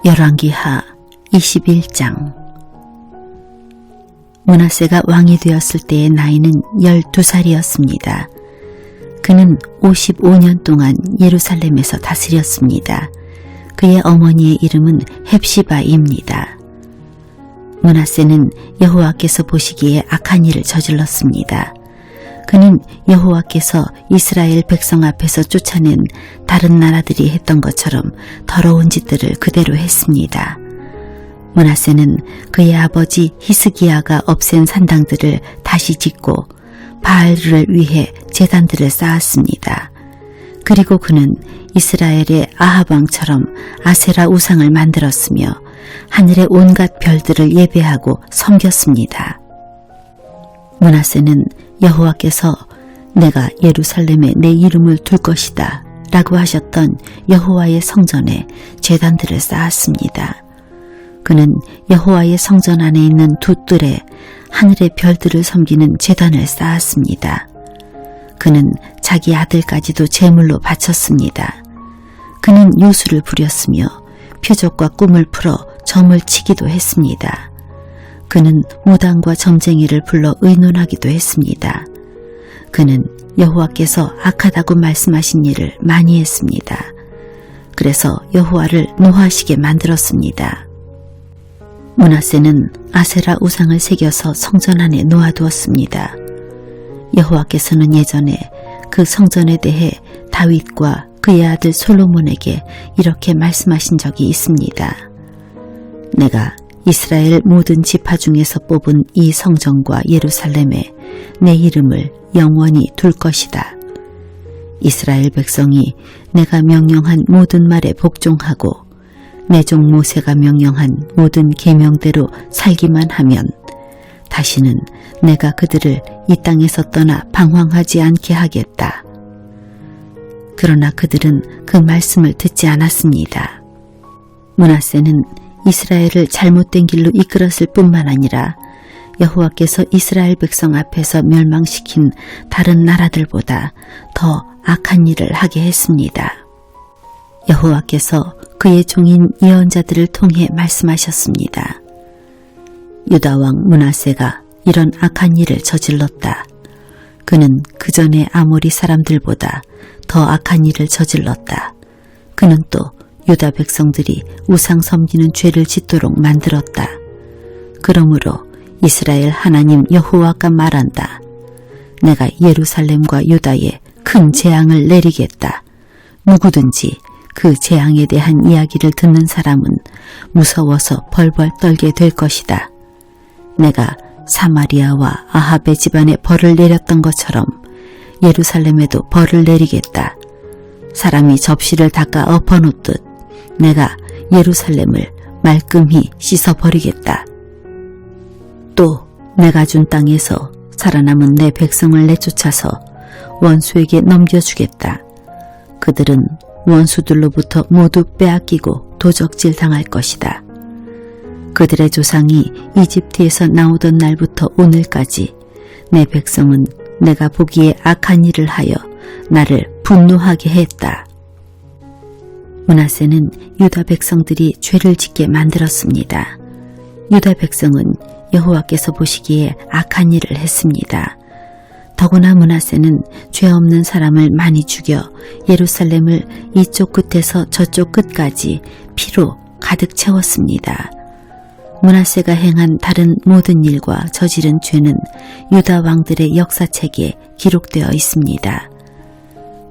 열왕기하 21장. 므낫세가 왕이 되었을 때의 나이는 12살이었습니다. 그는 55년 동안 예루살렘에서 다스렸습니다. 그의 어머니의 이름은 헵시바입니다. 므낫세는 여호와께서 보시기에 악한 일을 저질렀습니다. 그는 여호와께서 이스라엘 백성 앞에서 쫓아낸 다른 나라들이 했던 것처럼 더러운 짓들을 그대로 했습니다. 므낫세는 그의 아버지 히스기야가 없앤 산당들을 다시 짓고 바알을 위해 제단들을 쌓았습니다. 그리고 그는 이스라엘의 아합 왕처럼 아세라 우상을 만들었으며 하늘의 온갖 별들을 예배하고 섬겼습니다. 므낫세는 여호와께서 내가 예루살렘에 내 이름을 둘 것이다 라고 하셨던 여호와의 성전에 제단들을 쌓았습니다. 그는 여호와의 성전 안에 있는 두 뜰에 하늘의 별들을 섬기는 제단을 쌓았습니다. 그는 자기 아들까지도 제물로 바쳤습니다. 그는 요술을 부렸으며 표적과 꿈을 풀어 점을 치기도 했습니다. 그는 무당과 점쟁이를 불러 의논하기도 했습니다. 그는 여호와께서 악하다고 말씀하신 일을 많이 했습니다. 그래서 여호와를 노하시게 만들었습니다. 므낫세는 아세라 우상을 새겨서 성전 안에 놓아두었습니다. 여호와께서는 예전에 그 성전에 대해 다윗과 그의 아들 솔로몬에게 이렇게 말씀하신 적이 있습니다. 내가 이스라엘 모든 지파 중에서 뽑은 이 성전과 예루살렘에 내 이름을 영원히 둘 것이다. 이스라엘 백성이 내가 명령한 모든 말에 복종하고 내 종 모세가 명령한 모든 계명대로 살기만 하면 다시는 내가 그들을 이 땅에서 떠나 방황하지 않게 하겠다. 그러나 그들은 그 말씀을 듣지 않았습니다. 므낫세는 이스라엘을 잘못된 길로 이끌었을 뿐만 아니라 여호와께서 이스라엘 백성 앞에서 멸망시킨 다른 나라들보다 더 악한 일을 하게 했습니다. 여호와께서 그의 종인 예언자들을 통해 말씀하셨습니다. 유다 왕 므낫세가 이런 악한 일을 저질렀다. 그는 그 전에 아모리 사람들보다 더 악한 일을 저질렀다. 그는 또 유다 백성들이 우상 섬기는 죄를 짓도록 만들었다. 그러므로 이스라엘 하나님 여호와가 말한다. 내가 예루살렘과 유다에 큰 재앙을 내리겠다. 누구든지 그 재앙에 대한 이야기를 듣는 사람은 무서워서 벌벌 떨게 될 것이다. 내가 사마리아와 아합의 집안에 벌을 내렸던 것처럼 예루살렘에도 벌을 내리겠다. 사람이 접시를 닦아 엎어놓듯 내가 예루살렘을 말끔히 씻어버리겠다. 또 내가 준 땅에서 살아남은 내 백성을 내쫓아서 원수에게 넘겨주겠다. 그들은 원수들로부터 모두 빼앗기고 도적질 당할 것이다. 그들의 조상이 이집트에서 나오던 날부터 오늘까지 내 백성은 내가 보기에 악한 일을 하여 나를 분노하게 했다. 므낫세는 유다 백성들이 죄를 짓게 만들었습니다. 유다 백성은 여호와께서 보시기에 악한 일을 했습니다. 더구나 므낫세는 죄 없는 사람을 많이 죽여 예루살렘을 이쪽 끝에서 저쪽 끝까지 피로 가득 채웠습니다. 므낫세가 행한 다른 모든 일과 저지른 죄는 유다 왕들의 역사책에 기록되어 있습니다.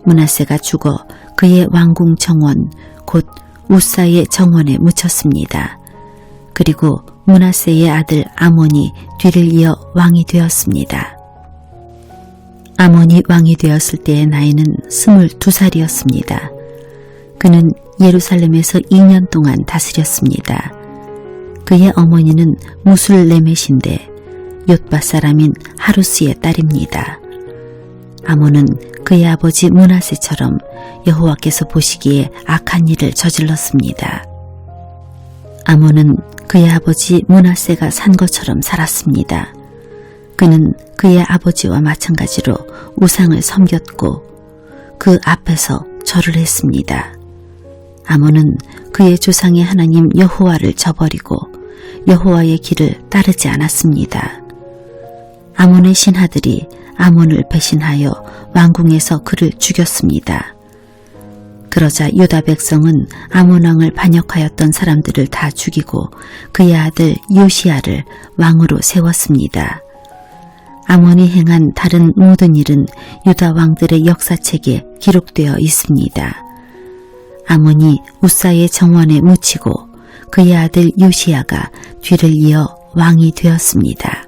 므낫세가 죽어 그의 왕궁 정원 곧 우사의 정원에 묻혔습니다. 그리고 므낫세의 아들 아몬이 뒤를 이어 왕이 되었습니다. 아몬이 왕이 되었을 때의 나이는 22살이었습니다. 그는 예루살렘에서 2년 동안 다스렸습니다. 그의 어머니는 무술레멧인데 옅바 사람인 하루스의 딸입니다. 아몬은 그의 아버지 므낫세처럼 여호와께서 보시기에 악한 일을 저질렀습니다. 아몬은 그의 아버지 므낫세가 산 것처럼 살았습니다. 그는 그의 아버지와 마찬가지로 우상을 섬겼고 그 앞에서 절을 했습니다. 아몬은 그의 조상의 하나님 여호와를 저버리고 여호와의 길을 따르지 않았습니다. 아몬의 신하들이 아몬을 배신하여 왕궁에서 그를 죽였습니다. 그러자 유다 백성은 아몬 왕을 반역하였던 사람들을 다 죽이고 그의 아들 요시야를 왕으로 세웠습니다. 아몬이 행한 다른 모든 일은 유다 왕들의 역사책에 기록되어 있습니다. 아몬이 우사의 정원에 묻히고 그의 아들 요시야가 뒤를 이어 왕이 되었습니다.